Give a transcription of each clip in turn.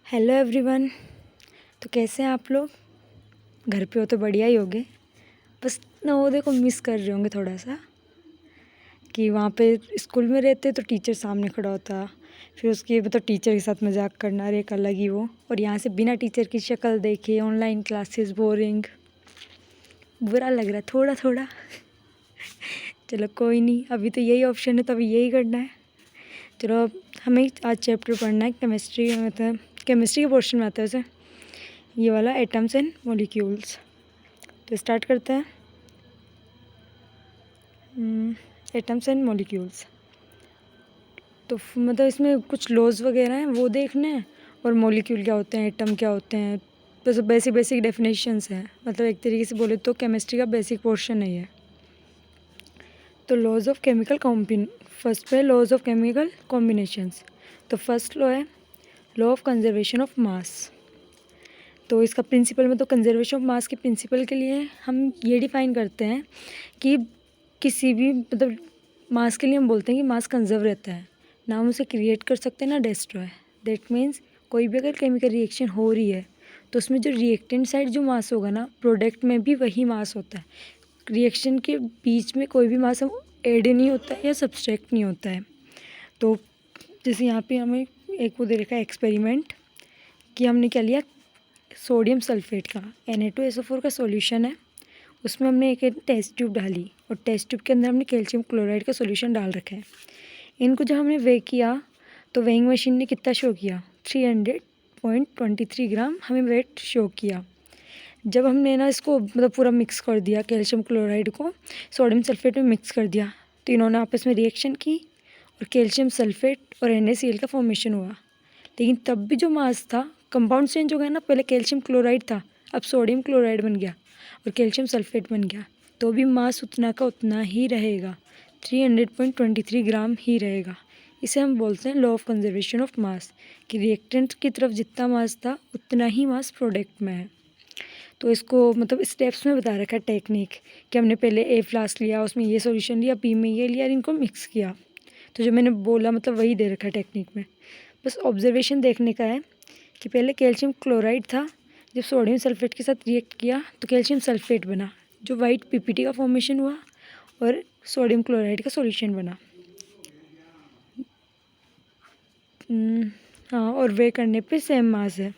Hello everyone. तो कैसे हैं आप लोग? घर पे हो तो बढ़िया ही होगे। बस नवोदय को मिस कर रहे होंगे थोड़ा सा, कि वहाँ पे स्कूल में रहते तो टीचर सामने खड़ा होता, फिर उसके मतलब टीचर के साथ मजाक करना, एक अलग ही वो। और यहाँ से बिना टीचर की शक्ल देखे ऑनलाइन क्लासेस, बोरिंग, बुरा लग रहा है थोड़ा थोड़ा। चलो कोई नहीं, अभी तो यही ऑप्शन है तो अभी यही करना है। चलो अब हमें आज चैप्टर पढ़ना है केमिस्ट्री, मतलब केमिस्ट्री के पोर्शन में आता है उसे, ये वाला एटम्स एंड मॉलिक्यूल्स। तो स्टार्ट करते हैं। एटम्स एंड मॉलिक्यूल्स, तो मतलब इसमें कुछ लॉज वगैरह हैं वो देखने हैं, और मॉलिक्यूल क्या होते हैं, एटम क्या होते हैं, बस बेसिक बेसिक डेफिनेशंस हैं। मतलब एक तरीके से बोले तो केमिस्ट्री का बेसिक पोर्शन है ये। तो laws of chemical combine, first पे लॉज ऑफ केमिकल कॉम्बिनेशंस। तो फर्स्ट लॉ है law of conservation of mass. तो इसका प्रिंसिपल में तो कंजर्वेशन ऑफ मास के प्रिंसिपल के लिए हम ये डिफाइन करते हैं कि किसी भी मतलब मास के लिए हम बोलते हैं कि मास कंजर्व रहता है, ना हम उसे क्रिएट कर सकते हैं ना डिस्ट्रॉय। दैट मीन्स कोई भी अगर केमिकल रिएक्शन हो रही है तो उसमें जो रिएक्टेंट साइड जो मास होगा ना, प्रोडक्ट में भी वही मास होता है। रिएक्शन के बीच में कोई भी मास हम ऐड नहीं होता है या सब्सट्रैक्ट नहीं होता है। तो जैसे यहाँ पे हमें एक वो दे रखा है एक्सपेरिमेंट, कि हमने क्या लिया, सोडियम सल्फेट का Na2SO4 का सॉल्यूशन है, उसमें हमने एक टेस्ट ट्यूब डाली और टेस्ट ट्यूब के अंदर हमने कैल्शियम क्लोराइड का सॉल्यूशन डाल रखा है। इनको जब हमने वे किया तो वेइंग मशीन ने कितना शो किया, 300.23 ग्राम हमें वेट शो किया। जब हमने ना इसको मतलब पूरा मिक्स कर दिया, कैल्शियम क्लोराइड को सोडियम सल्फेट में मिक्स कर दिया, तो इन्होंने आपस में रिएक्शन की और कैल्शियम सल्फेट और NaCl का फॉर्मेशन हुआ। लेकिन तब भी जो मास था, कंपाउंड चेंज हो गया ना, पहले कैल्शियम क्लोराइड था, अब सोडियम क्लोराइड बन गया और कैल्शियम सल्फेट बन गया, तो भी मास उतना का उतना ही रहेगा, 300.23 ग्राम ही रहेगा। इसे हम बोलते हैं लॉ ऑफ कंजर्वेशन ऑफ मास, कि रिएक्टेंट की तरफ जितना मास था उतना ही मास प्रोडक्ट में है। तो इसको मतलब स्टेप्स में बता रखा है टेक्निक, कि हमने पहले ए फ्लास्क लिया, उसमें ये सॉल्यूशन लिया, बी में ये लिया और इनको मिक्स किया। तो जो मैंने बोला मतलब वही दे रखा है टेक्निक में। बस ऑब्जर्वेशन देखने का है कि पहले कैल्शियम क्लोराइड था, जब सोडियम सल्फेट के साथ रिएक्ट किया तो कैल्शियम सल्फेट बना, जो वाइट PPT का फॉर्मेशन हुआ और सोडियम क्लोराइड का सॉल्यूशन बना। हाँ, और वे करने पे सेम मास है।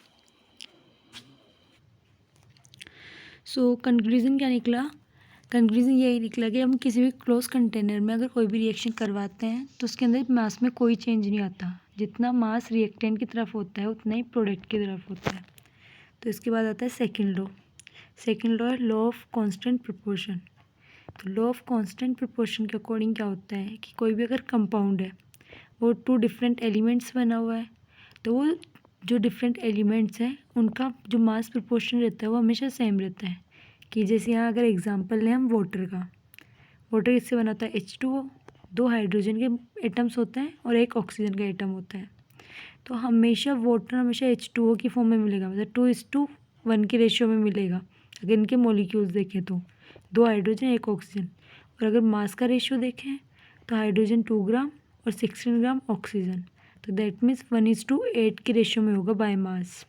सो कंक्लूजन क्या निकला? कंक्लूजन यही निकला कि हम किसी भी क्लोज कंटेनर में अगर कोई भी रिएक्शन करवाते हैं तो उसके अंदर मास में कोई चेंज नहीं आता। जितना मास रिएक्टेंट की तरफ होता है उतना ही प्रोडक्ट की तरफ होता है। तो इसके बाद आता है सेकंड लॉ। सेकंड लॉ है लॉ ऑफ कांस्टेंट प्रोपोर्शन। तो लॉ ऑफ कांस्टेंट प्रोपोर्शन के अकॉर्डिंग क्या होता है कि कोई भी अगर कंपाउंड है, वो 2 डिफरेंट एलिमेंट्स बना हुआ है, तो वो जो डिफरेंट एलिमेंट्स हैं उनका जो मास प्रोपोर्शन रहता है वो हमेशा सेम रहता है। कि जैसे यहाँ अगर एग्जांपल लें हम वाटर का, वाटर इससे बना होता है H2O, 2 हाइड्रोजन के एटम्स होते हैं और एक ऑक्सीजन का एटम होता है। तो हमेशा वाटर हमेशा H2O की फॉर्म में मिलेगा, मतलब 2:1 के रेशियो में मिलेगा। अगर इनके मॉलिक्यूल्स देखें तो 2 हाइड्रोजन 1 ऑक्सीजन, और अगर मास का रेशियो देखें तो हाइड्रोजन 2 ग्राम और 16 ग्राम ऑक्सीजन, तो दैट मीन्स 1:8 के रेशियो में होगा बाय मास।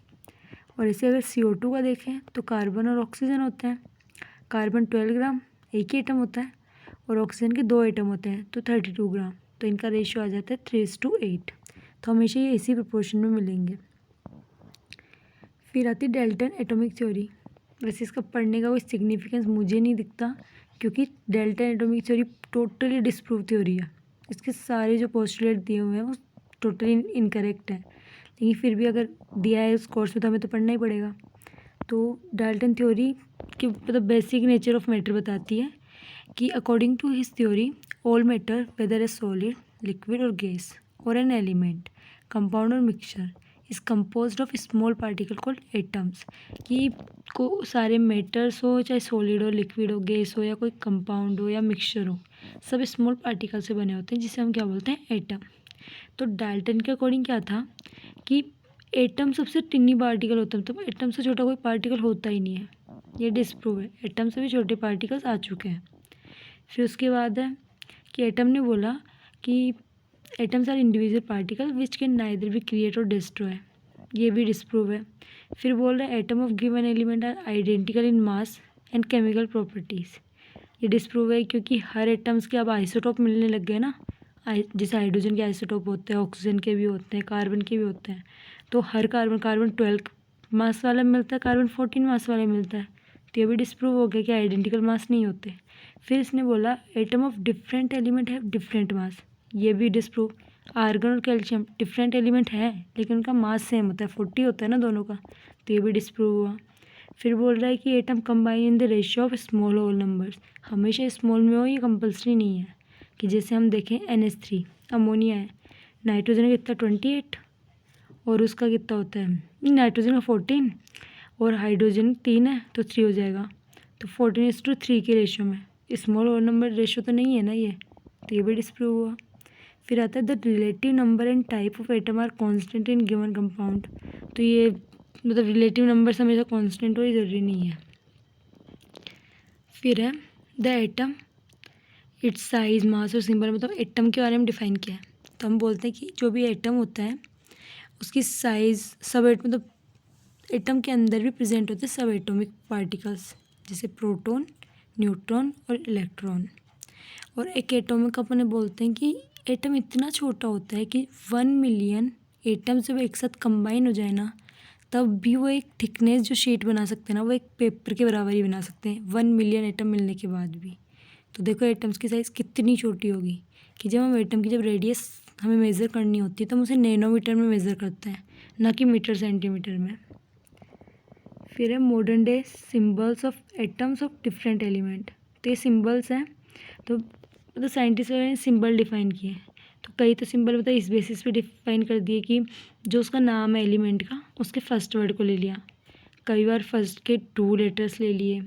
और इसे अगर CO2 का देखें तो कार्बन और ऑक्सीजन होते हैं, कार्बन 12 ग्राम एक ही एटम होता है और ऑक्सीजन के 2 एटम होते हैं, तो 32 ग्राम, तो इनका रेशियो आ जाता है 3:8। तो हमेशा ये इसी प्रोपोर्शन में मिलेंगे। फिर आती डेल्टन एटॉमिक थ्योरी। वैसे इसका पढ़ने का कोई सिग्निफिकेंस मुझे नहीं दिखता, क्योंकि Dalton atomic theory totally disprove theory है। इसके सारे जो पोस्टुलेट दिए हुए हैं वो टोटली इनकरेक्ट है, लेकिन फिर भी अगर दिया है उस कोर्स में तो हमें तो पढ़ना ही पड़ेगा। तो डाल्टन थ्योरी की मतलब बेसिक नेचर ऑफ मैटर बताती है कि according to his theory all matter whether a solid, liquid और गैस और एन एलिमेंट, कंपाउंड और mixture is composed of small particle called atoms. कि को सारे मैटर्स हो, चाहे सॉलिड हो, लिक्विड हो, गैस हो, या कोई कंपाउंड हो या मिक्सचर हो, सब स्मॉल पार्टिकल से बने होते हैं, जिसे हम क्या बोलते हैं, एटम। तो डाल्टन के अकॉर्डिंग क्या था कि एटम सबसे टिन्नी पार्टिकल होता है, मतलब एटम से छोटा कोई पार्टिकल होता ही नहीं है। ये डिस्प्रूव है, एटम से भी छोटे पार्टिकल्स आ चुके हैं। फिर उसके बाद है कि एटम ने बोला कि atoms are individual particle which can neither be create और डिस्ट्रॉय। ये भी डिस्प्रूव है। फिर बोल रहा है atom of given element are identical in mass and chemical properties. ये डिस्प्रूव है क्योंकि हर एटम्स के अब आइसोटोप मिलने लग गए ना। जैसे हाइड्रोजन के आइसोटोप होते हैं, ऑक्सीजन के भी होते हैं, कार्बन के भी होते हैं। तो हर कार्बन 12 मास वाला मिलता है, कार्बन 14 मास वाला मिलता है। तो ये भी डिस्प्रूव हो गया कि आइडेंटिकल मास नहीं होते। फिर इसने बोला atom of different element have different mass. ये भी डिस्प्रूव। आर्गन और कैल्शियम डिफरेंट एलिमेंट हैं लेकिन उनका मास सेम होता है, 40 होता है ना दोनों का। तो ये भी डिस्प्रूव हुआ। फिर बोल रहा है कि atom combine in the ratio of small whole numbers. हमेशा स्मॉल में हो, ये कंपल्सरी नहीं है। कि जैसे हम देखें NH3 अमोनिया है, नाइट्रोजन का कितना 28 और उसका कितना होता है, नाइट्रोजन का 14 और हाइड्रोजन 3 है तो 3 हो जाएगा। तो 14:3 के रेशियो में, स्मॉल होल नंबर रेशियो तो नहीं है ना ये। तो ये भी डिस्प्रूव हुआ। फिर आता है the relative number and type of atom are constant in given compound. तो ये मतलब रिलेटिव नंबर हमेशा कांस्टेंट हो, ये ज़रूरी नहीं है। फिर है द एटम इट्स साइज मास और सिंबल। मतलब एटम के बारे में डिफाइन किया है। तो हम बोलते हैं कि जो भी एटम होता है उसकी साइज़ मतलब एटम के अंदर भी प्रेजेंट होते हैं सब एटॉमिक पार्टिकल्स, जैसे प्रोटॉन, न्यूट्रॉन और इलेक्ट्रॉन। और एक एटॉमिक अपन बोलते हैं कि एटम इतना छोटा होता है कि 1 मिलियन एटम जब एक साथ कंबाइन हो जाए ना, तब भी वो एक थिकनेस जो शीट बना सकते हैं ना, वो एक पेपर के बराबर ही बना सकते हैं 1 मिलियन एटम मिलने के बाद भी। तो देखो एटम्स की साइज़ कितनी छोटी होगी कि जब हम एटम की जब रेडियस हमें मेज़र करनी होती है तो हम उसे नैनोमीटर में मेज़र करते हैं, ना कि मीटर सेंटीमीटर में। फिर है modern day symbols of atoms of different element. तो ये सिम्बल्स हैं, तो साइंटिस्ट ने सिंबल डिफाइन किए हैं। तो कई तो सिंबल इस बेसिस पे डिफाइन कर दिए कि जो उसका नाम है एलिमेंट का, उसके फर्स्ट वर्ड को ले लिया। कई बार फर्स्ट के 2 लेटर्स ले लिए।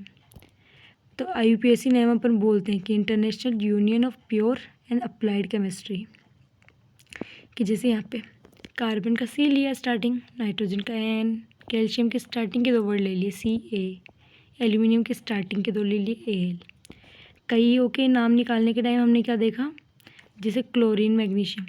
तो IUPAC नेम अपन बोलते हैं कि international union of pure and applied chemistry. कि जैसे यहाँ पे कार्बन का C लिया स्टार्टिंग, नाइट्रोजन का N, कैल्शियम के स्टार्टिंग के 2 वर्ड ले लिए Ca, एल्यूमिनियम के स्टार्टिंग के 2 ले लिए Al। कईयों के नाम निकालने के टाइम हमने क्या देखा, जैसे क्लोरीन, मैग्नीशियम,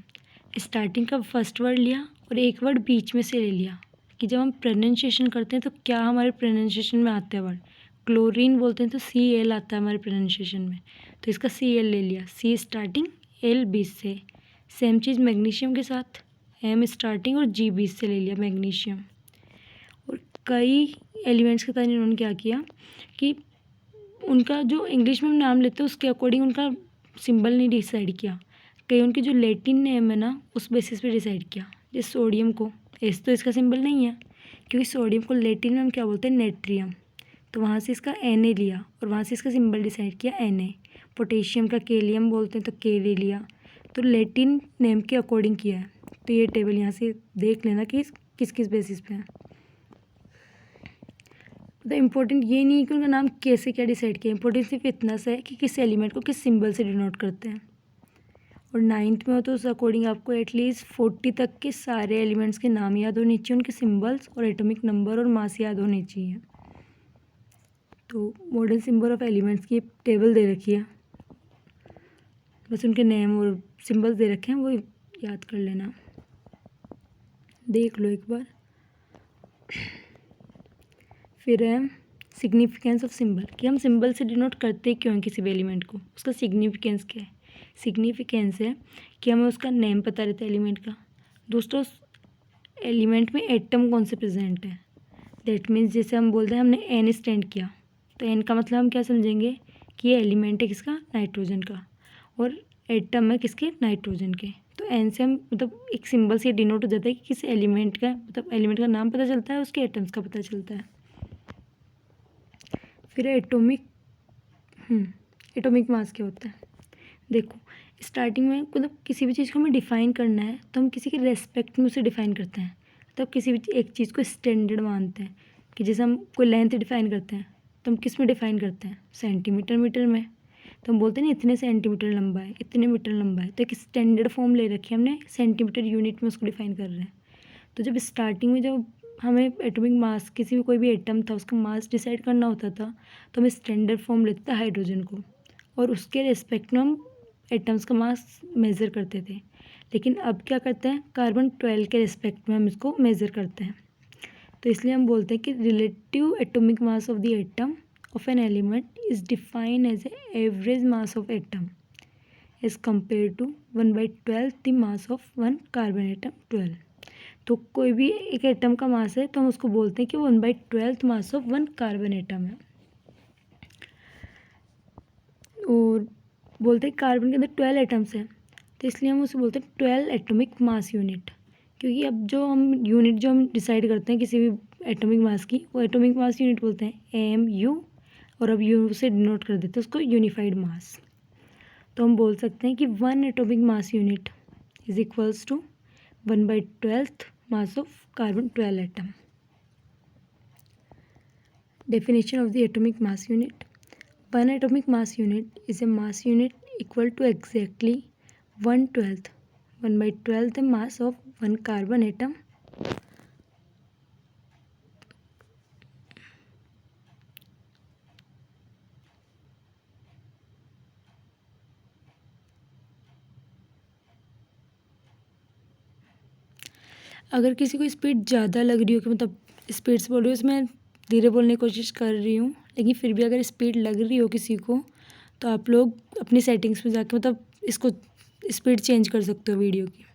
स्टार्टिंग का फर्स्ट वर्ड लिया और एक वर्ड बीच में से ले लिया। कि जब हम प्रोनाउंसिएशन करते हैं तो क्या हमारे प्रोनाउंसिएशन में आता है वर्ड, क्लोरीन बोलते हैं तो Cl आता है हमारे प्रोनाउंसिएशन में, तो इसका Cl ले लिया, C स्टार्टिंग L बीच से। सेम चीज़ मैग्नीशियम के साथ, M स्टार्टिंग और G बीच से ले लिया मैग्नीशियम। और कई एलिमेंट्स के साथ इन्होंने क्या किया कि उनका जो इंग्लिश में हम नाम लेते हैं उसके अकॉर्डिंग उनका सिंबल नहीं डिसाइड किया। कई उनके जो लैटिन नेम है ना उस बेसिस पे डिसाइड किया। जैसे सोडियम को एस तो इसका सिंबल नहीं है, क्योंकि सोडियम को लैटिन में हम क्या बोलते हैं, नेट्रियम। तो वहाँ से इसका Na लिया और वहाँ से इसका सिंबल डिसाइड किया Na। पोटेशियम का केलियम बोलते हैं तो के ले लिया। तो लैटिन नेम के अकॉर्डिंग किया है। तो ये टेबल यहाँ से देख लेना कि किस किस बेसिस पे है। तो इम्पोर्टेंट ये नहीं है कि उनका नाम कैसे क्या डिसाइड किया, इंपॉर्टेंट सिर्फ इतना सा है कि किस एलिमेंट को किस सिंबल से डिनोट करते हैं। और 9th में हो तो उस अकॉर्डिंग आपको एटलीस्ट 40 तक के सारे एलिमेंट्स के नाम याद होने चाहिए, उनके सिंबल्स और एटॉमिक नंबर और मास याद होने चाहिए। तो मॉडर्न सिंबल ऑफ एलिमेंट्स की टेबल दे रखी है, बस उनके नेम और सिंबल्स दे रखे हैं, वो याद कर लेना, देख लो एक बार। फिर है सिग्निफिकेंस ऑफ सिंबल, कि हम सिंबल से डिनोट करते क्यों हैं किसी भी एलिमेंट को, उसका सिग्निफिकेंस क्या है। सिग्निफिकेंस है कि हमें उसका नेम पता रहता है एलिमेंट का। दोस्तों एलिमेंट में एटम कौन से प्रेजेंट है, दैट मीन्स जैसे हम बोलते हैं हमने N स्टैंड किया, तो N का मतलब हम क्या समझेंगे कि ये एलिमेंट है किसका, नाइट्रोजन का, और एटम है किसके, नाइट्रोजन के। तो N से हम मतलब एक सिंबल से डिनोट हो जाता है कि किस एलिमेंट का, मतलब एलिमेंट का नाम पता चलता है, उसके एटम्स का पता चलता है। फिर एटॉमिक मास क्या होता है। देखो स्टार्टिंग में मतलब किसी भी चीज़ को हमें डिफ़ाइन करना है तो हम किसी के रेस्पेक्ट में उसे डिफ़ाइन करते हैं, तब किसी भी एक चीज़ को स्टैंडर्ड मानते हैं। कि जैसे हम कोई लेंथ डिफ़ाइन करते हैं तो हम किस में डिफ़ाइन करते हैं, सेंटीमीटर मीटर में। तो हम बोलते हैं ना इतने सेंटीमीटर लंबा है, इतने मीटर लंबा है, तो एक स्टैंडर्ड फॉर्म ले रखी है हमने, सेंटीमीटर यूनिट में उसको डिफ़ाइन कर रहे हैं। तो जब स्टार्टिंग में जब हमें एटॉमिक मास, किसी भी कोई भी एटम था उसका मास डिसाइड करना होता था, तो हम स्टैंडर्ड फॉर्म लेते थे हाइड्रोजन को, और उसके रेस्पेक्ट में हम एटम्स का मास मेज़र करते थे। लेकिन अब क्या करते हैं, कार्बन 12 के रिस्पेक्ट में हम इसको मेज़र करते हैं। तो इसलिए हम बोलते हैं कि relative atomic mass of the atom of an element is defined as average mass of atom as compare to 1/12 the mass of one carbon atom 12। तो कोई भी एक एटम का मास है तो हम उसको बोलते हैं कि 1/12 mass of one carbon atom है। और बोलते हैं कार्बन के अंदर 12 एटम्स हैं, तो इसलिए हम उसे बोलते हैं 12 एटॉमिक मास यूनिट। क्योंकि अब जो हम डिसाइड करते हैं किसी भी एटॉमिक मास की, वो एटॉमिक मास यूनिट बोलते हैं AMU, और अब यू से डिनोट कर देते हैं उसको यूनिफाइड मास। तो हम बोल सकते हैं कि 1 atomic mass unit is equals to 1/12 mass of carbon 12 atom. Definition of the atomic mass unit. One atomic mass unit is a mass unit equal to exactly 1/12 the mass of one carbon atom. अगर किसी को speed ज़्यादा लग रही हो, कि मतलब speed से बोल रही हूँ, इसमें धीरे बोलने की कोशिश कर रही हूँ, लेकिन फिर भी अगर स्पीड लग रही हो किसी को, तो आप लोग अपनी सेटिंग्स में जाके मतलब इसको स्पीड चेंज कर सकते हो वीडियो की।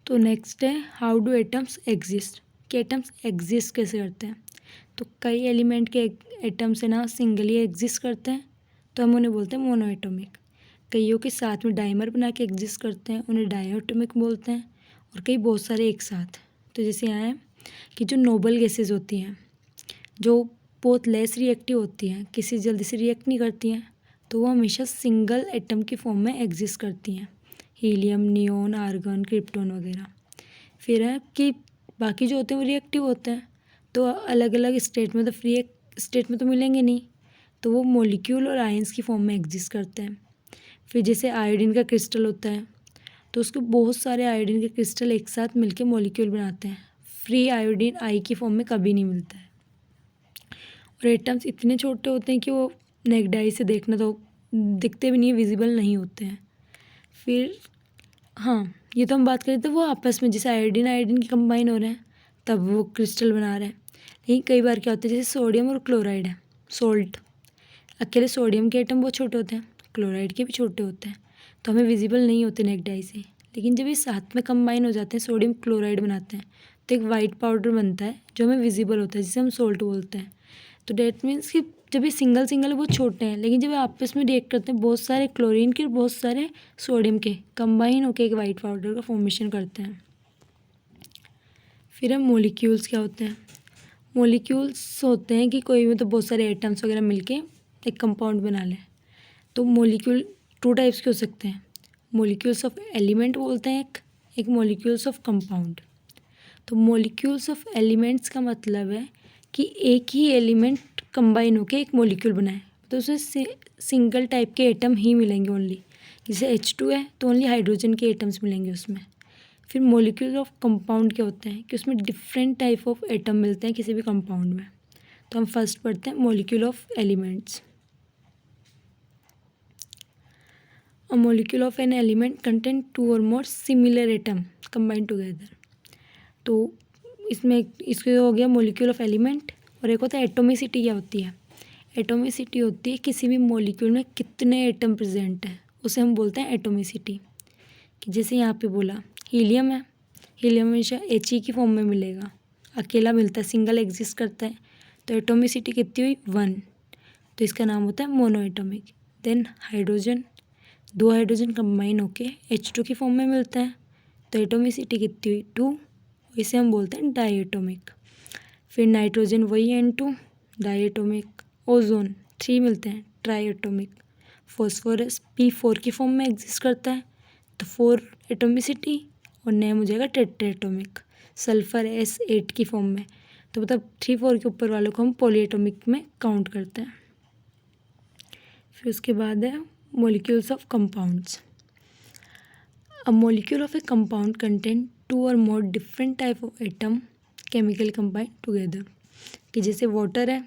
तो नेक्स्ट है हाउ डू एटम्स एग्जिस्ट, कि एटम्स एग्जिस्ट कैसे करते हैं। तो कई एलिमेंट के एटम्स है ना सिंगली एग्जिस्ट करते हैं, तो हम उन्हें बोलते हैं मोनो एटॉमिक। कईयों के साथ में डाइमर बना के एग्जिस्ट करते हैं, उन्हें डायटोमिक बोलते हैं। और कई बहुत सारे एक साथ, तो जैसे यहाँ है कि जो नोबल गैसेज होती हैं, जो बहुत लेस रिएक्टिव होती हैं, किसी जल्दी से रिएक्ट नहीं करती हैं, तो वो हमेशा सिंगल एटम की फॉर्म में एग्जिस्ट करती हैं, हीलियम, नियोन, आर्गन, क्रिप्टॉन वगैरह। फिर है कि बाकी जो होते हैं वो रिएक्टिव होते हैं, तो अलग अलग स्टेट में, तो फ्री स्टेट में तो मिलेंगे नहीं, तो वो मॉलिक्यूल और आयंस की फॉर्म में एग्जिस्ट करते हैं। फिर जैसे आयोडीन का क्रिस्टल होता है, तो उसको बहुत सारे आयोडीन के क्रिस्टल एक साथ मिलके मॉलिक्यूल बनाते हैं। फ्री आयोडीन आई की फॉर्म में कभी नहीं मिलता है। और एटम्स इतने छोटे होते हैं कि वो नेक्ड आई से देखना तो दिखते भी नहीं, विजिबल नहीं होते हैं। फिर हाँ, ये तो हम बात करें तो वो आपस में जैसे आयोडीन की कंबाइन हो रहे हैं तब वो क्रिस्टल बना रहे हैं। लेकिन कई बार क्या होता है, जैसे सोडियम और क्लोराइड है, सोल्ट, अकेले सोडियम के एटम बहुत छोटे होते हैं, क्लोराइड के भी छोटे होते हैं, तो हमें विजिबल नहीं होते नेक्ड आई से। लेकिन जब ये साथ में कंबाइन हो जाते हैं, सोडियम क्लोराइड बनाते हैं, तो एक वाइट पाउडर बनता है जो हमें विजिबल होता है, जिसे हम सोल्ट बोलते हैं। तो डेट मीन्स कि जब ये सिंगल सिंगल बहुत छोटे हैं, लेकिन जब ये आपस में रिएक्ट करते हैं, बहुत सारे क्लोरीन के और बहुत सारे सोडियम के कंबाइन होकर एक वाइट पाउडर का फॉर्मेशन करते हैं। फिर हम मॉलिक्यूल्स क्या होते हैं। मॉलिक्यूल्स होते हैं कि कोई में तो बहुत सारे एटम्स वगैरह मिलके एक कंपाउंड बना लें। तो मॉलिक्यूल 2 टाइप्स के हो सकते हैं, मॉलिक्यूल्स ऑफ एलिमेंट बोलते हैं एक मॉलिक्यूल्स ऑफ कंपाउंड। तो मॉलिक्यूल्स ऑफ एलिमेंट्स का मतलब है कि एक ही एलिमेंट कंबाइन होकर एक मॉलिक्यूल बनाए, तो उसमें सिंगल टाइप के एटम ही मिलेंगे ओनली। जैसे H2 है तो ओनली हाइड्रोजन के एटम्स मिलेंगे उसमें। फिर मॉलिक्यूल ऑफ कंपाउंड क्या होते हैं कि उसमें डिफरेंट टाइप ऑफ एटम मिलते हैं किसी भी कंपाउंड में। तो हम फर्स्ट पढ़ते हैं molecule of elements. A molecule of an element contain 2 or more similar atom combined together। तो इसमें इसको हो गया मॉलिक्यूल ऑफ एलिमेंट। और एक होता है एटोमिसिटी। क्या होती है, एटोमिसिटी होती है किसी भी मॉलिक्यूल में कितने एटम प्रेजेंट है, उसे हम बोलते हैं एटोमिसिटी। कि जैसे यहाँ पे बोला हीलियम है, हीलियम हमेशा He की फॉर्म में मिलेगा, अकेला मिलता है, सिंगल एग्जिस्ट करता है, तो एटोमिसिटी कितनी हुई 1, तो इसका नाम होता है monoatomic. Then hydrogen, 2 hydrogen combine होके H2 की फॉर्म में मिलता है, तो एटोमिसिटी कितनी हुई 2, इसे हम बोलते हैं डायटोमिक। फिर नाइट्रोजन वही N2 डायटोमिक। ओजोन 3 मिलते हैं ट्राइएटोमिक। फॉस्फोरस P4 की फॉर्म में एग्जिस्ट करता है, तो 4 एटोमिसिटी, और नेम हो जाएगा टेट्राएटोमिक। सल्फर S8 की फॉर्म में, तो मतलब 3-4 के ऊपर वालों को हम पॉलीएटोमिक में काउंट करते हैं। फिर उसके बाद है molecules of compounds। A molecule of a compound contain 2 or more different type of atom chemically combined together। कि जैसे वाटर है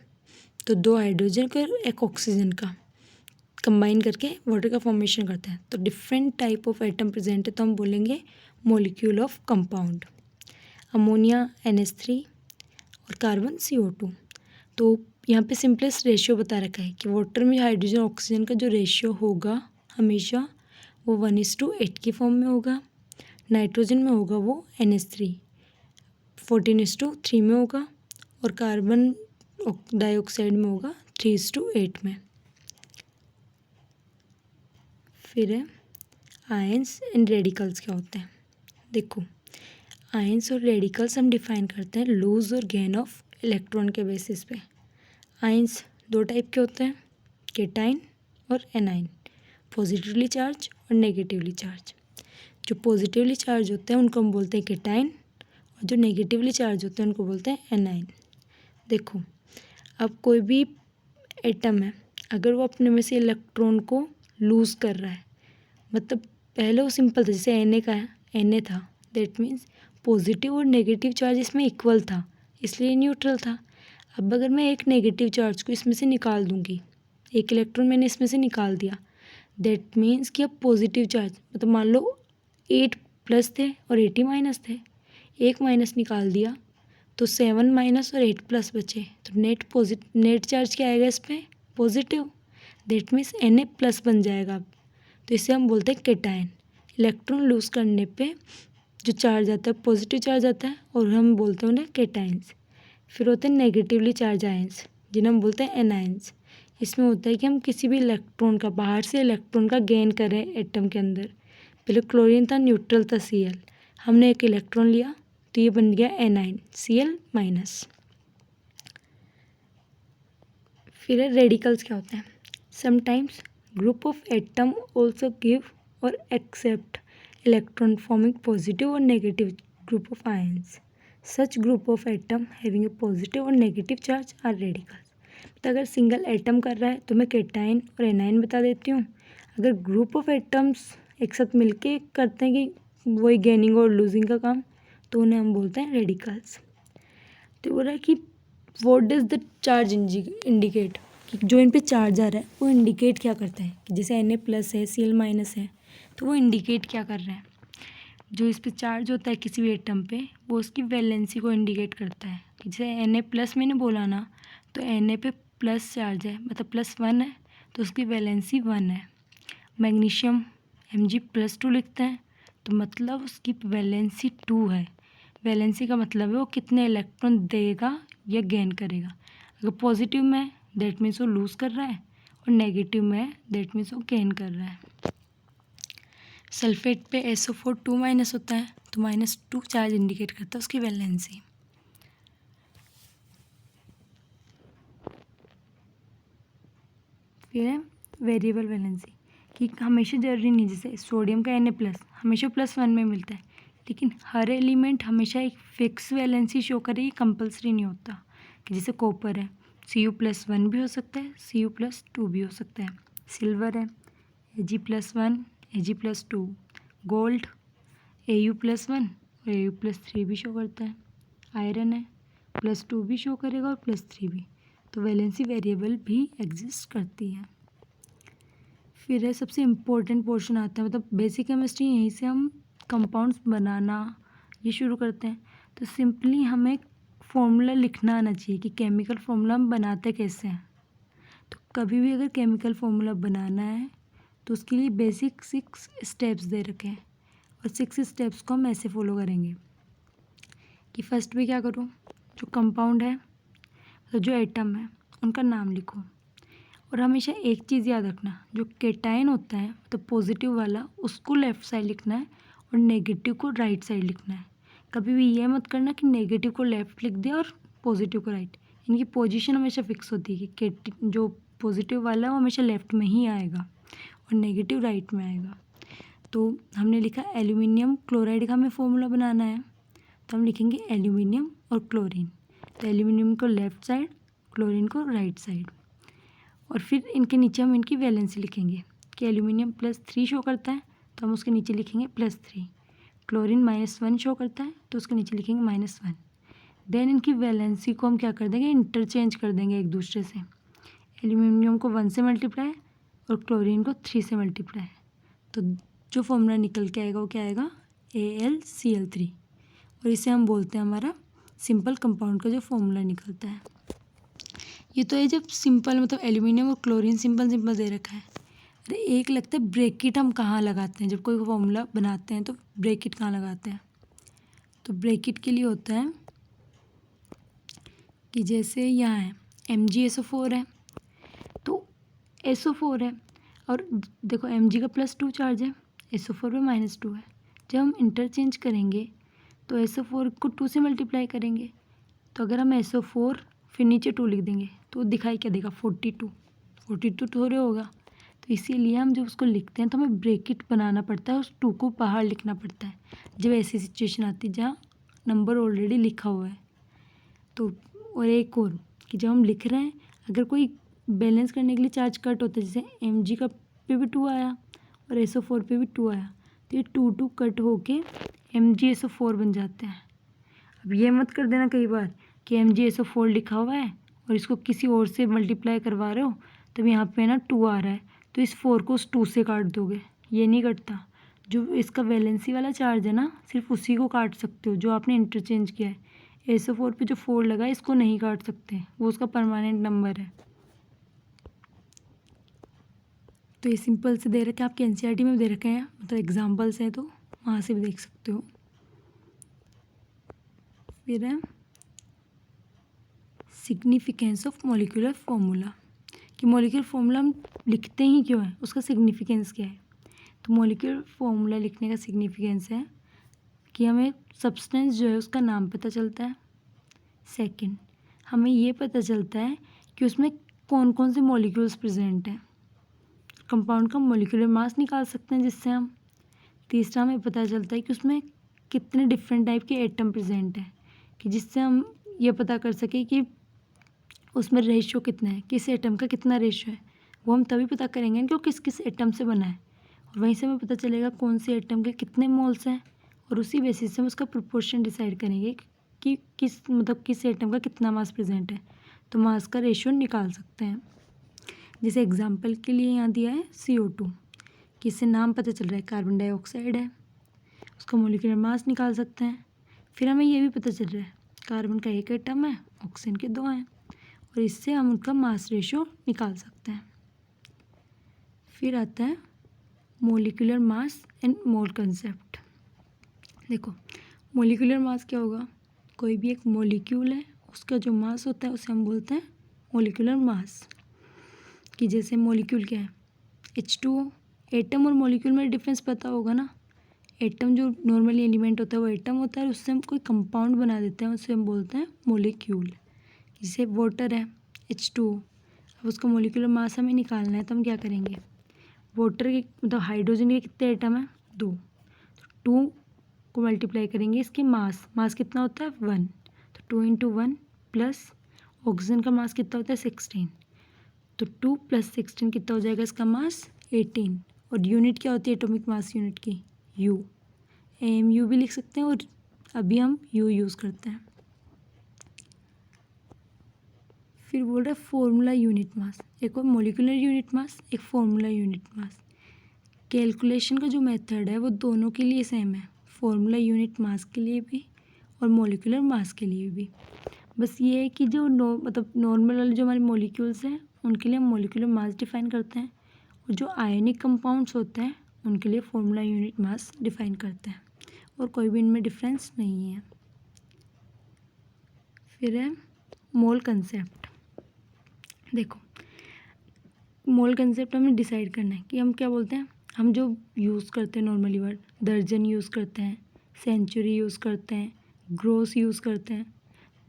तो 2 हाइड्रोजन का और 1 ऑक्सीजन का कंबाइन करके वाटर का फॉर्मेशन करते हैं। तो different type of atom present है, तो हम बोलेंगे molecule of compound. Ammonia NH3 और कार्बन CO2। तो यहाँ पे सिंपलेस्ट रेशियो बता रखा है कि वाटर में हाइड्रोजन ऑक्सीजन का जो रेशियो होगा हमेशा वो 1:8 की फॉर्म में होगा। नाइट्रोजन में होगा वो NH3 14:3 में होगा, और कार्बन डाइऑक्साइड में होगा 3:8 में। फिर है आयंस एंड रेडिकल्स क्या होते हैं। देखो, आयंस और रेडिकल्स हम डिफाइन करते हैं लूज और गेन ऑफ इलेक्ट्रॉन के बेसिस पे। आयंस दो टाइप के होते हैं, केटाइन और एनाइन, पॉजिटिवली चार्ज और नेगेटिवली चार्ज। जो पॉजिटिवली चार्ज होते हैं उनको हम बोलते हैं केटाइन, और जो नेगेटिवली चार्ज होते हैं उनको बोलते हैं एनाइन। देखो, अब कोई भी एटम है, अगर वो अपने में से इलेक्ट्रॉन को लूज़ कर रहा है, मतलब पहले वो सिंपल था, जैसे Na का है, Na था, दैट मीन्स पॉजिटिव और नेगेटिव चार्ज इसमें इक्वल था, इसलिए न्यूट्रल था। अब अगर मैं एक नेगेटिव चार्ज को इसमें से निकाल दूंगी, एक इलेक्ट्रॉन मैंने इसमें से निकाल दिया, दैट मीन्स कि अब पॉजिटिव चार्ज, मतलब मान लो 8 प्लस थे और 80 माइनस थे, एक माइनस निकाल दिया तो 7 माइनस और 8 प्लस बचे, तो नेट चार्ज क्या आएगा इस पर, positive, that means Na plus बन जाएगा। तो इसे हम बोलते हैं केटायन। इलेक्ट्रॉन लूज करने पे जो चार्ज आता है पॉजिटिव चार्ज आता है, और हम बोलते हैं उन्हें केटाइंस। फिर होते हैं नेगेटिवली चार्ज आयंस, जिन्हें हम बोलते हैं एनायंस। इसमें होता है कि हम किसी भी इलेक्ट्रॉन का, बाहर से इलेक्ट्रॉन का गेन करें एटम के अंदर। पहले क्लोरीन था, न्यूट्रल था Cl, हमने एक इलेक्ट्रॉन लिया तो ये बन गया एनाइन, Cl माइनस। फिर रेडिकल्स क्या होते हैं। Sometimes group of atom also give और एक्सेप्ट इलेक्ट्रॉन फॉर्मिंग पॉजिटिव और negative group of ions. Such group of atom having a positive और नेगेटिव चार्ज आर रेडिकल्स। तो अगर सिंगल एटम कर रहा है तो मैं केटाइन और एनाइन बता देती हूँ। अगर ग्रुप ऑफ एटम्स एक साथ मिलके करते हैं कि वही गेनिंग और लूजिंग का काम, तो उन्हें हम बोलते हैं रेडिकल्स। तो बोल रहा है कि what does the charge indicate, कि जो इन पे चार्ज आ रहा है वो इंडिकेट क्या करता है, कि जैसे Na प्लस है, Cl माइनस है, तो वो इंडिकेट क्या कर रहा है। जो इस पे चार्ज होता है किसी भी एटम पे, वो उसकी वैलेंसी को इंडिकेट करता है। कि जैसे Na प्लस मैंने बोला ना, तो Na पे प्लस चार्ज है, मतलब +1 है, तो उसकी वैलेंसी 1 है। मैग्नीशियम Mg+2 लिखते हैं, तो मतलब उसकी वैलेंसी 2 है। वैलेंसी का मतलब है वो कितने इलेक्ट्रॉन देगा या गेन करेगा। अगर पॉजिटिव में है दैट मीन्स वो लूज़ कर रहा है, और नेगेटिव में है दैट मीन्स वो गेन कर रहा है। सल्फेट पे SO4 2- होता है, तो -2 चार्ज इंडिकेट करता है उसकी वैलेंसी। फिर है वेरिएबल वैलेंसी, कि हमेशा जरूरी नहीं, जैसे सोडियम का Na+ हमेशा +1 में मिलता है, लेकिन हर एलिमेंट हमेशा एक फिक्स वैलेंसी शो करे, ये कंपल्सरी नहीं होता। कि जैसे कॉपर है, Cu+1 भी हो सकता है, Cu+2 भी हो सकता है। सिल्वर है, Ag+1 Ag+2। गोल्ड Au+1 और Au+3 भी शो करता है। आयरन है, +2 भी शो करेगा और +3 भी। तो वैलेंसी वेरिएबल भी एग्जिस्ट करती है। फिर है सबसे इम्पोर्टेंट पोर्शन आता है, मतलब बेसिक केमिस्ट्री, यहीं से हम कंपाउंड्स बनाना ये शुरू करते हैं। तो सिंपली हमें फॉर्मूला लिखना आना चाहिए कि केमिकल फार्मूला हम बनाते कैसे हैं। तो कभी भी अगर केमिकल फार्मूला बनाना है तो उसके लिए बेसिक 6 स्टेप्स दे रखे हैं, और 6 स्टेप्स को हम ऐसे फॉलो करेंगे कि फर्स्ट में क्या करूँ, जो कंपाउंड है, तो जो एटम है उनका नाम लिखो। और हमेशा एक चीज़ याद रखना, जो केटाइन होता है तो पॉजिटिव वाला उसको लेफ़्ट साइड लिखना है और नेगेटिव को राइट साइड लिखना है। कभी भी ये मत करना कि नेगेटिव को लेफ़्ट लिख दिया और पॉजिटिव को राइट। इनकी पोजीशन हमेशा फिक्स होती है कि जो पॉजिटिव वाला है वो हमेशा लेफ़्ट में ही आएगा और नेगेटिव राइट में आएगा। तो हमने लिखा एल्यूमिनियम क्लोराइड का हमें फॉर्मूला बनाना है, तो हम लिखेंगे एल्यूमिनियम और क्लोरीन। तो एल्यूमिनियम को लेफ़्ट साइड, क्लोरीन को राइट साइड। और फिर इनके नीचे हम इनकी वैलेंसी लिखेंगे कि एल्यूमिनियम +3 शो करता है, तो हम उसके नीचे लिखेंगे +3। क्लोरीन -1 शो करता है, तो उसके नीचे लिखेंगे -1। देन इनकी वैलेंसी को हम क्या कर देंगे, इंटरचेंज कर देंगे एक दूसरे से। एल्यूमिनियम को 1 से मल्टीप्लाई, और क्लोरीन को 3 से मल्टीप्लाई, तो जो फॉर्मूला निकल के आएगा वो क्या आएगा, AlCl3, और इसे हम बोलते हैं हमारा सिंपल कंपाउंड का जो फॉर्मूला निकलता है। ये तो है जब सिंपल मतलब एल्यूमिनियम और क्लोरीन सिंपल सिंपल दे रखा है। अरे एक लगता है ब्रैकेट हम कहाँ लगाते हैं, जब कोई फॉर्मूला बनाते हैं तो ब्रैकेट कहाँ लगाते हैं, तो ब्रैकेट के लिए होता है कि जैसे यहाँ है MgSO4 है, तो SO4 है और देखो Mg का +2 चार्ज है, SO4 पे -2 है। जब हम इंटरचेंज करेंगे तो SO4 को 2 से मल्टीप्लाई करेंगे, तो अगर हम SO4 फिर नीचे 2 लिख देंगे तो दिखाई क्या देगा, 42 थोड़े होगा। तो इसीलिए हम जब उसको लिखते हैं तो हमें ब्रैकेट बनाना पड़ता है, उस 2 को बाहर लिखना पड़ता है जब ऐसी सिचुएशन आती है जहाँ नंबर ऑलरेडी लिखा हुआ है। तो और एक और कि जब हम लिख रहे हैं अगर कोई बैलेंस करने के लिए चार्ज कट होता है, जैसे Mg का पे भी 2 आया और SO4 पे भी 2 आया, तो ये 2 कट होके MgSO4 बन जाते हैं। अब ये मत कर देना कई बार कि MgSO4 लिखा हुआ है और इसको किसी और से मल्टीप्लाई करवा रहे हो, तब यहाँ पे ना 2 आ रहा है तो इस 4 को उस 2 से काट दोगे, ये नहीं कटता। जो इसका वैलेंसी वाला चार्ज है ना, सिर्फ उसी को काट सकते हो जो आपने इंटरचेंज किया है। SO4 पे जो 4 लगा है इसको नहीं काट सकते, वो उसका परमानेंट नंबर है। तो ये सिंपल से दे रखे हैं, आपके NCERT में भी दे रखे हैं, मतलब एग्जाम्पल्स हैं तो वहाँ से भी देख सकते हो। फिर है सिग्निफिकेंस ऑफ मॉलिक्यूलर फॉर्मूला, कि मॉलिक्यूलर फॉर्मूला हम लिखते ही क्यों है, उसका सिग्निफिकेंस क्या है। तो मॉलिक्यूलर फॉर्मूला लिखने का सिग्निफिकेंस है कि हमें सब्सटेंस जो है उसका नाम पता चलता है। सेकंड, हमें ये पता चलता है कि उसमें कौन कौन से मॉलिक्यूल्स प्रेजेंट हैं, कंपाउंड का मॉलिक्यूलर मास निकाल सकते हैं जिससे हम। तीसरा, हमें पता चलता है कि उसमें कितने डिफरेंट टाइप के एटम प्रेजेंट हैं, कि जिससे हम ये पता कर सकें कि उसमें रेशियो कितना है, किस एटम का कितना रेशियो है। वो हम तभी पता करेंगे कि वो किस किस एटम से बना है, और वहीं से हमें पता चलेगा कौन से एटम के कितने मोल्स हैं, और उसी बेसिस से हम उसका प्रोपोर्शन डिसाइड करेंगे कि किस एटम का कितना मास प्रेजेंट है, तो मास का रेशियो निकाल सकते हैं। जैसे एग्जाम्पल के लिए यहाँ दिया है CO2, कि इससे नाम पता चल रहा है कार्बन डाइऑक्साइड है, उसका मॉलिक्यूलर मास निकाल सकते हैं। फिर हमें ये भी पता चल रहा है कार्बन का 1 एटम है, ऑक्सीजन के 2 हैं, और इससे हम उनका मास रेशियो निकाल सकते हैं। फिर आता है molecular mass and mole concept. देखो मॉलिक्यूलर मास क्या होगा, कोई भी एक मॉलिक्यूल है उसका जो मास होता है उसे हम बोलते हैं मॉलिक्यूलर मास। कि जैसे मॉलिक्यूल क्या है, H2O। एटम और मॉलिक्यूल में डिफरेंस पता होगा ना, एटम जो नॉर्मली एलिमेंट होता है वो एटम होता है, उससे हम कोई कंपाउंड बना देते हैं, उसे हम बोलते हैं मॉलिक्यूल। जैसे वाटर है H2O, अब उसका मॉलिक्यूलर मास हमें निकालना है तो हम क्या करेंगे, वाटर के मतलब हाइड्रोजन के कितने एटम हैं, 2, तो 2 को मल्टीप्लाई करेंगे इसके मास कितना होता है 1, तो 2 × 1 प्लस ऑक्सीजन का मास कितना होता है 16, तो 2 + 16 कितना हो जाएगा इसका मास 18, और यूनिट क्या होती है एटॉमिक मास यूनिट की, U। AMU भी लिख सकते हैं और अभी हम U यूज़ करते हैं। फिर बोल रहा है फॉर्मूला यूनिट मास, एक और मॉलिक्यूलर यूनिट मास, एक फॉर्मूला यूनिट मास। कैलकुलेशन का जो मेथड है वो दोनों के लिए सेम है, फॉर्मूला यूनिट मास के लिए भी और मॉलिक्यूलर मास के लिए भी। बस ये है कि जो मतलब नॉर्मल वाले जो हमारे मॉलिक्यूल्स हैं उनके लिए हम मॉलिक्यूलर मास डिफाइन करते हैं, और जो आयनिक कंपाउंड्स होते हैं उनके लिए फॉर्मूला यूनिट मास डिफाइन करते हैं, और कोई भी इनमें डिफरेंस नहीं है। फिर है मोल कंसेप्ट। देखो मोल कंसेप्ट हमें डिसाइड करना है कि हम क्या बोलते हैं, हम जो यूज़ करते हैं नॉर्मली वर्ड, दर्जन यूज़ करते हैं, सेंचुरी यूज़ करते हैं, ग्रोस यूज़ करते हैं।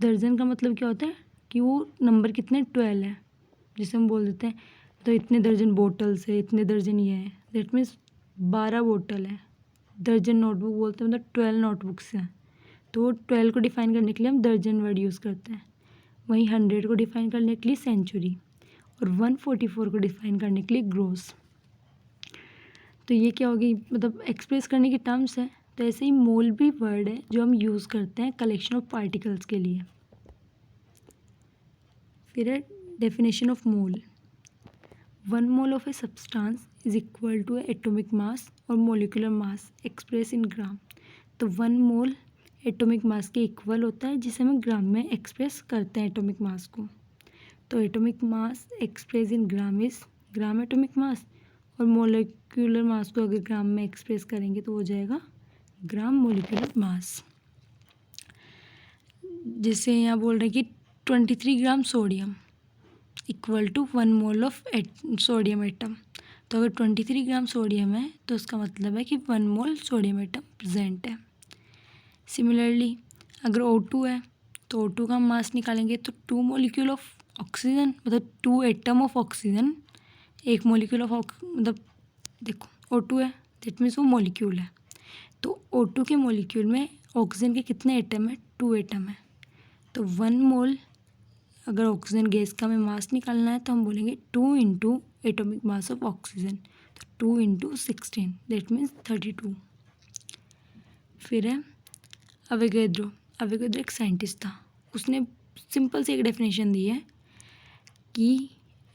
दर्जन का मतलब क्या होता है कि वो नंबर कितने 12 है, जिसे हम बोल देते हैं तो इतने दर्जन बोटल्स है, इतने दर्जन ये है, दैट मीन्स 12 बोतल है। दर्जन नोटबुक बोलते हैं मतलब 12 नोटबुक्स हैं, तो 12 को डिफाइन करने के लिए हम दर्जन वर्ड यूज़ करते हैं। वहीं 100 को डिफाइन करने के लिए सेंचुरी, और 144 को डिफाइन करने के लिए ग्रोस। तो ये क्या होगी, मतलब एक्सप्रेस करने की टर्म्स है। तो ऐसे ही मोल भी वर्ड है जो हम यूज़ करते हैं कलेक्शन ऑफ पार्टिकल्स के लिए। फिर है definition of mole. 1 mole of a substance is equal to atomic mass और मोलिकुलर मास एक्सप्रेस इन ग्राम। तो 1 मोल एटॉमिक मास के इक्वल होता है, जिसे हम ग्राम में एक्सप्रेस करते हैं एटॉमिक मास को। तो atomic mass express in gram is gram atomic mass, और मोलिकुलर मास को अगर ग्राम में एक्सप्रेस करेंगे तो हो जाएगा ग्राम मोलिकुलर मास। जैसे यहाँ बोल रहे हैं कि 23 gram sodium equal to 1 mole of sodium atom. तो अगर 23 ग्राम सोडियम है तो उसका मतलब है कि 1 मोल सोडियम एटम प्रेजेंट है। सिमिलरली अगर O2 है तो O2 का मास निकालेंगे तो 2 मोलिक्यूल ऑफ ऑक्सीजन, मतलब 2 एटम ऑफ ऑक्सीजन, एक मोलिक्यूल ऑफ मतलब देखो O2 है दैट मीन्स वो मोलिक्यूल है। तो O2 के मोलिक्यूल में ऑक्सीजन के कितने एटम है? 2 एटम है। तो 1 मोल अगर ऑक्सीजन गैस का हमें मास निकालना है तो हम बोलेंगे 2 into atomic mass of oxygen, तो 2 इंटू 16 दैट मीन्स 32। फिर है अवोगैड्रो। अवोगैड्रो एक साइंटिस्ट था, उसने सिंपल से एक डेफिनेशन दी है कि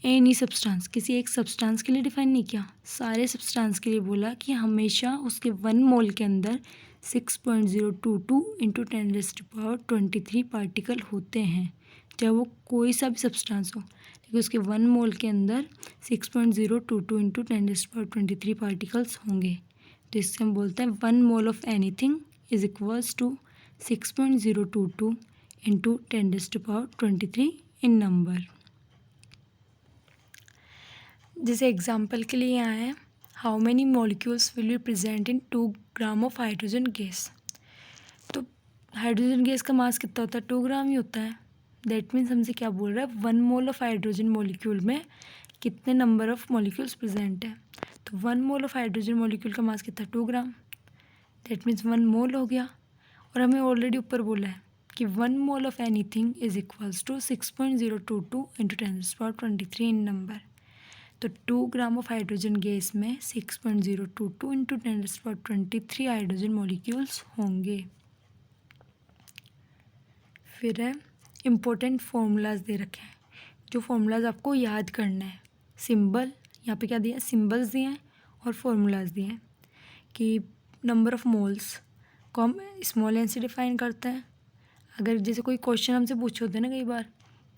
एनी सब्सटेंस, किसी एक सब्सटेंस के लिए डिफाइन नहीं किया, सारे सब्सटेंस के लिए बोला कि हमेशा उसके 1 मोल के अंदर 6.022 इंटू 10⁻23 पार्टिकल होते हैं, चाहे वो कोई सा भी सब्सटेंस हो, लेकिन उसके 1 मोल के अंदर 6.022 इंटू 10⁻23 पार्टिकल्स होंगे। तो इससे हम बोलते हैं 1 mole of anything is equals to 6.022 into 10⁻23 in number. जैसे एग्जाम्पल के लिए यहाँ है, how many molecules will be present in 2 gram of hydrogen gas. तो हाइड्रोजन गैस का मास कितना होता है? 2 ग्राम ही होता है। दैट मीन्स हमसे क्या बोल रहा है? 1 मोल ऑफ हाइड्रोजन मॉलिक्यूल में कितने नंबर ऑफ मॉलिक्यूल्स प्रेजेंट है। तो 1 मोल ऑफ हाइड्रोजन मॉलिक्यूल का मास कितना? 2 ग्राम। दैट मीन्स 1 मोल हो गया। और हमें ऑलरेडी ऊपर बोला है कि 1 mole of anything is equals to 6.022 into 10⁻23 in number. तो 2 ग्राम ऑफ हाइड्रोजन गैस में 6.022 इंटू 10⁻23 हाइड्रोजन मॉलिक्यूल्स होंगे। फिर है इम्पोर्टेंट फार्मूलाज दे रखे हैं, जो फार्मूलाज आपको याद करना है। सिंबल यहाँ पे क्या दिया है? सिंबल्स दिए हैं और फार्मूलाज दिए हैं कि नंबर ऑफ मोल्स को हम स्मॉल एन से डिफाइन करते हैं। अगर जैसे कोई क्वेश्चन हमसे पूछे होते हैं ना कई बार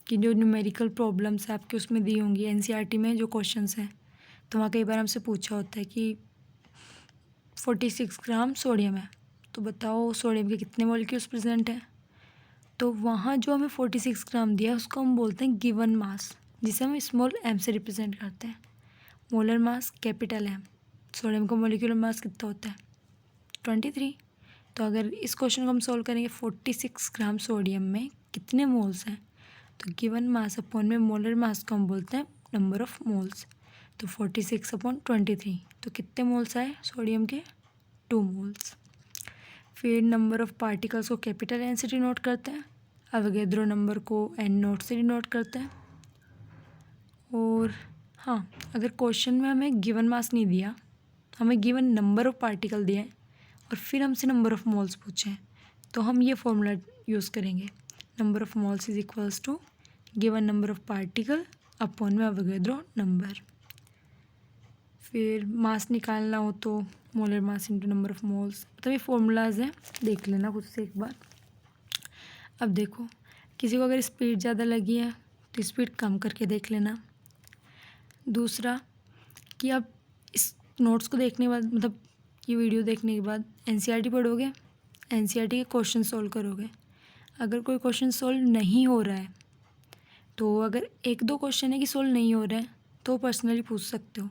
कि जो न्यूमेरिकल प्रॉब्लम्स है आपके उसमें दी होंगी एनसीईआरटी में जो क्वेश्चंस हैं, तो वहाँ कई बार हमसे पूछा होता है कि 46 ग्राम सोडियम है, तो बताओ सोडियम के कितने मॉलिक्यूल्स प्रेजेंट हैं। तो वहाँ जो हमें 46 ग्राम दिया है उसको हम बोलते हैं गिवन मास, जिसे हम स्मॉल एम से रिप्रेजेंट करते हैं। Molar mass capital M. Sodium का मॉलिक्यूलर मास कितना होता है? 23। तो अगर इस क्वेश्चन को हम सोल्व करेंगे 46 ग्राम सोडियम में कितने मोल्स हैं, तो गिवन मास अपॉन में मोलर मास को हम बोलते हैं नंबर ऑफ मोल्स। तो 46 अपॉन 23, तो कितने मोल्स आए सोडियम के? 2 मोल्स। फिर नंबर ऑफ पार्टिकल्स को कैपिटल एन से डिनोट करते हैं, अवोगैड्रो नंबर को एन नोट से डिनोट करते हैं। और हाँ, अगर क्वेश्चन में हमें गिवन मास नहीं दिया, हमें गिवन नंबर ऑफ पार्टिकल दिया है और फिर हमसे नंबर ऑफ मोल्स पूछे हैं, तो हम ये फॉर्मूला यूज़ करेंगे, number of moles is equals to given number of particle upon में अवोगैड्रो नंबर। फिर मास निकालना हो तो molar mass into number of moles, मतलब ये फॉर्मूलाज हैं, देख लेना खुद से एक बार। अब देखो, किसी को अगर स्पीड ज़्यादा लगी है तो स्पीड कम करके देख लेना। दूसरा कि आप इस नोट्स को देखने के बाद, मतलब ये वीडियो देखने के बाद एनसीईआरटी पढ़ोगे, एनसीईआरटी के क्वेश्चन सॉल्व करोगे। अगर कोई क्वेश्चन सॉल्व नहीं हो रहा है, तो अगर 1-2 क्वेश्चन है कि सॉल्व नहीं हो रहा है तो पर्सनली पूछ सकते हो,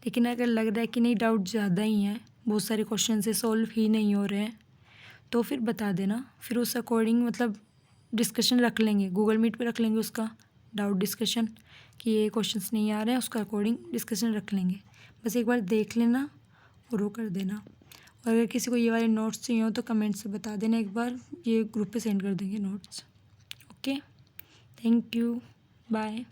लेकिन अगर लग रहा है कि नहीं डाउट ज़्यादा ही है, बहुत सारे क्वेश्चन से सॉल्व ही नहीं हो रहे हैं, तो फिर बता देना, फिर उस अकॉर्डिंग मतलब डिस्कशन रख लेंगे, गूगल मीट पे रख लेंगे उसका डाउट डिस्कशन कि ये क्वेश्चंस नहीं आ रहे हैं, उसका अकॉर्डिंग डिस्कशन रख लेंगे। बस एक बार देख लेना और वो कर देना। और अगर किसी को ये वाले नोट्स चाहिए हो तो कमेंट से बता देना, एक बार ये ग्रुप पे सेंड कर देंगे notes. Okay, thank you, bye.